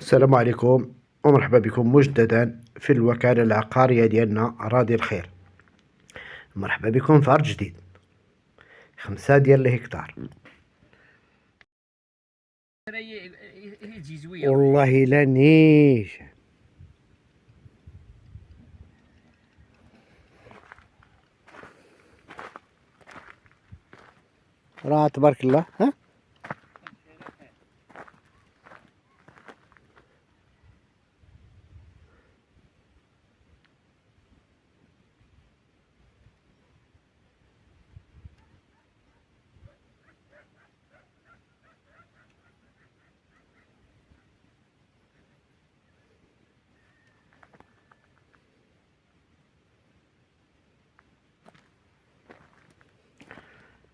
السلام عليكم ومرحبا بكم مجددا في الوكالة العقارية ديالنا راضي الخير. مرحبا بكم في عرض جديد 5 ديال الهكتار. والله لا نيش راه تبارك الله. ها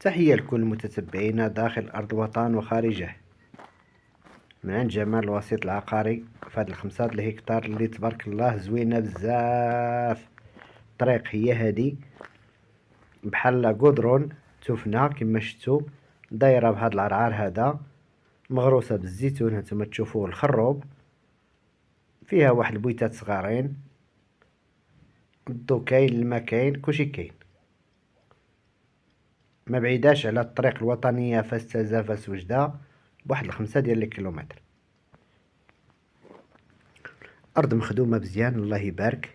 تحية لكل متتبعينا داخل أرض الوطن وخارجه من عند جمال الوسيط العقاري في هاد ال5 الهكتار اللي تبارك الله زوينة بزاف. الطريق هي هادي بحال قدرون تفنى كما شفتوا، دايرة بهاد العرعار هذا، مغروسة بالزيتون هانتوما تشوفوه الخروب، فيها واحد البويتات صغارين، الضو كاين، الماء كاين، كلشي كاين. ما بعيداش على الطريق الوطنية فاس تازا فاس وجدة بواحد 5 ديال الكيلومتر. أرض مخدومة مزيان الله يبارك،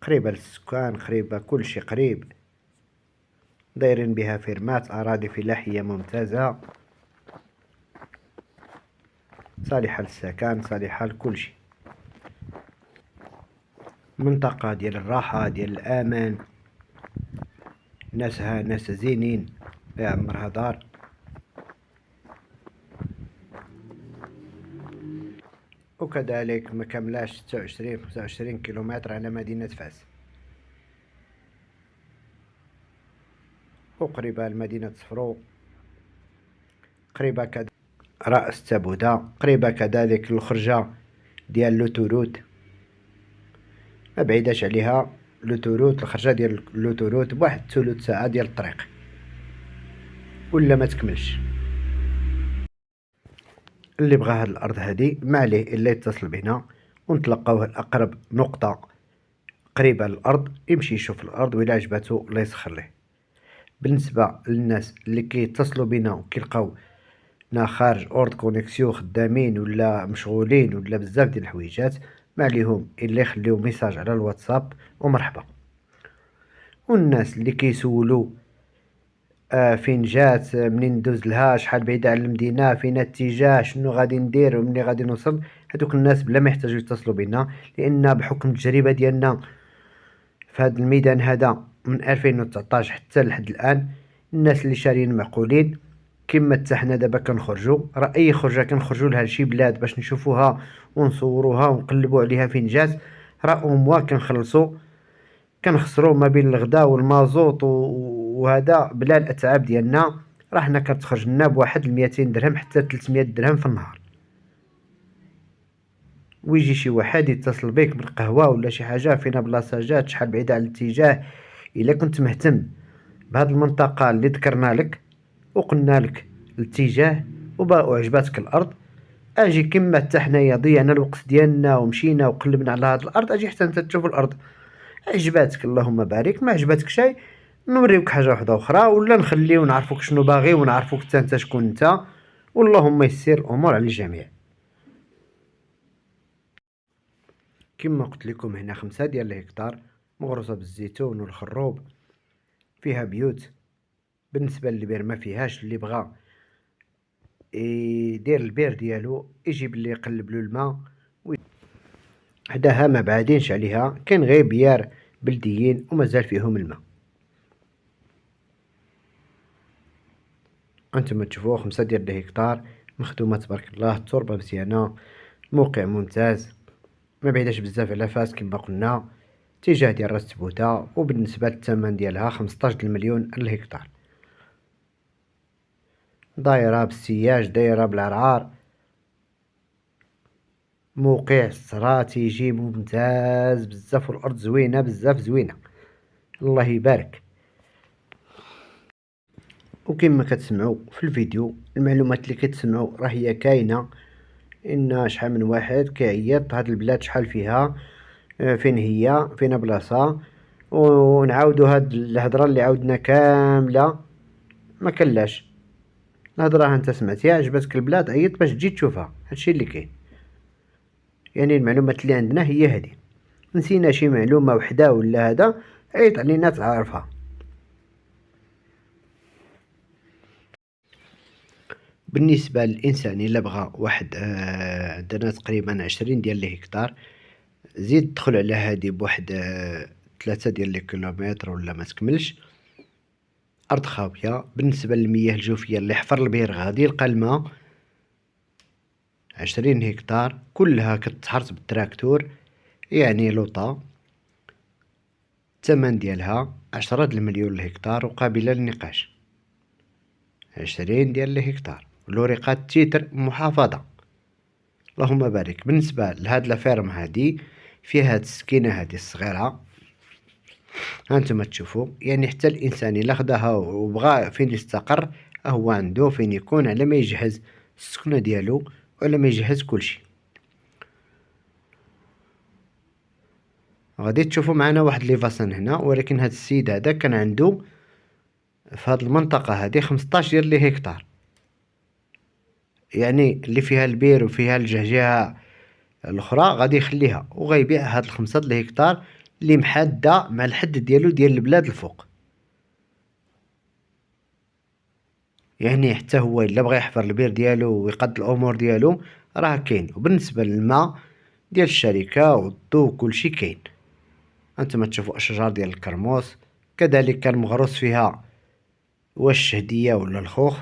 قريبة للسكان، قريبة كلشي قريب، دايرين بها فيرمات، أراضي فلاحية ممتازة صالحة للسكن، صالحة لكلشي، منطقة ديال الراحة ديال الأمان، ناسها ناس زينين يا عمرها دار. وكذلك ما كملاش 26-25 كيلومتر على مدينة فاس، وقريبة لمدينة صفرو، قريبة كذلك رأس تبودة، قريبة كذلك للخرجة ديال لوتوروت، ما بعيداش عليها لوتوروت، الخرجة ديال لوتوروت بواحد 3 ساعة ديال الطريق ولا ما تكملش. اللي بغى هاد الأرض هادي ما عليه إلا يتصل بنا ونتلقاوه لأقرب نقطة قريبة للأرض، يمشي يشوف الأرض وإلا عجباتو الله يسخر ليه. بالنسبة للناس اللي كيتصلوا بنا وكيلقاونا خارج أورد كونيكسيون خدامين ولا مشغولين ولا بزاف ديال الحويجات، ما عليهم إلا يخليو ميساج على الواتساب ومرحبا. والناس اللي كيسولوا فين جات، منين ندوز لها، شحال بعيدة على المدينة، فين الاتجاه، شنو غادي ندير ومنين غادي نوصل، هادوك الناس بلا ما يحتاجوا يتصلوا بنا، لان بحكم التجربة ديالنا في هذا الميدان هذا من 2019 حتى لحد الان، الناس اللي شارين معقولين. كما حتى حنا دابا كنخرجوا، راه اي خرجه كنخرجوا لها لشي بلاد باش نشوفوها ونصوروها ونقلبوا عليها فين جات، راه موا كنخسروا ما بين الغداء والمازوط وهذا بلا الاتعاب ديالنا، راه حنا كتخرج لنا بواحد 200 درهم حتى 300 درهم في النهار. ويجي شي واحد يتصل بك بالقهوه ولا شي حاجه فينا بلاصه جات، شحال بعيده على الاتجاه، الا كنت مهتم بهذه المنطقه اللي ذكرنا لك وقلنا لك الاتجاه وعجباتك الارض، اجي كما حتى حنايا ضيعنا الوقت ديالنا ومشينا وقلبنا على هذه الارض، اجي حتى انت تشوف الارض، عجباتك اللهم بارك، ما عجباتك شيء نوريوك حاجه واحده اخرى، ولا نخليو نعرفوك شنو باغي ونعرفوك حتى انت شكون انت، واللهم يسر الامور على الجميع. كما قلت لكم هنا 5 ديال الهكتار مغروسه بالزيتون والخروب، فيها بيوت. بالنسبه للبير ما فيهاش، اللي بغى يدير البير ديالو يجيب اللي يقلب له الماء حداها، ما بعادينش عليها، كاين غير بيار بلديين ومازال فيهم الماء. انتم تشوفوا 5 ديال الهكتار مخدومه تبارك الله، التربه مزيانه، موقع ممتاز، ما بعيداش بزاف على فاس كما قلنا، اتجاه ديال راس تبوته. وبالنسبه للثمن ديالها 15 مليون الهكتار، دايره بالسياج، دايره بالعرعار، موقع استراتيجي ممتاز بزاف، والارض زوينه بزاف زوينه الله يبارك. وكما كتسمعوا في الفيديو المعلومات اللي كتسمعوا راه هي كاينه، ان شحال من واحد كيعيط هاد البلاد شحال فيها، فين هي، فين بلاصه، ونعاودوا هاد الهضره اللي عاودنا كامله ما كلاش. الهضره انت سمعتيها عجبتك البلاد، عيط باش تجي تشوفها، هادشي اللي كاين. يعني المعلومات اللي عندنا هي هذه، نسينا شي معلومه وحده ولا هذا، عيط علينا تعرفها. بالنسبه للانسان الا بغى واحد، عندنا تقريبا 20 ديال الهكتار، زيد دخل على هادي بواحد 3 ديال الكيلومتر ولا ما تكملش، ارض خاويه. بالنسبه للمياه الجوفيه اللي حفر البير غادي يلقى الماء. 20 هكتار كلها كتحرث بالتراكتور، يعني لوطا، الثمن ديالها 10 المليون الهكتار وقابلة للنقاش. 20 ديال الهكتار، لوريقات تيتر محافظة، اللهم بارك. بالنسبة لهاد لافيرم هادي فيها هاد السكينة هادي الصغيرة، هانتوما تشوفوا، يعني حتى الانسان الا خداها وبغى فين يستقر، هو عنده فين يكون على ما يجهز السكنة ديالو وعلى ما يجهز كلشي. غادي تشوفوا معنا واحد ليفاسان هنا، ولكن هاد السيد هذا كان عنده في هاد المنطقة هادي 15 ديال لي هكتار، يعني اللي فيها البير وفيها الجهجهة الاخرى غادي يخليها وغيبيع هاد الخمسة د الهكتار اللي محادة مع الحد ديالو ديال البلاد الفوق. يعني حتى هو الا بغى يحفر البير ديالو ويقد الامور ديالو راه كاين. وبالنسبه للماء ديال الشركه والضو كلشي كاين. انتما تشوفوا اشجار ديال الكرموس، كذلك كان مغروس فيها واش الشهديه ولا الخوخ،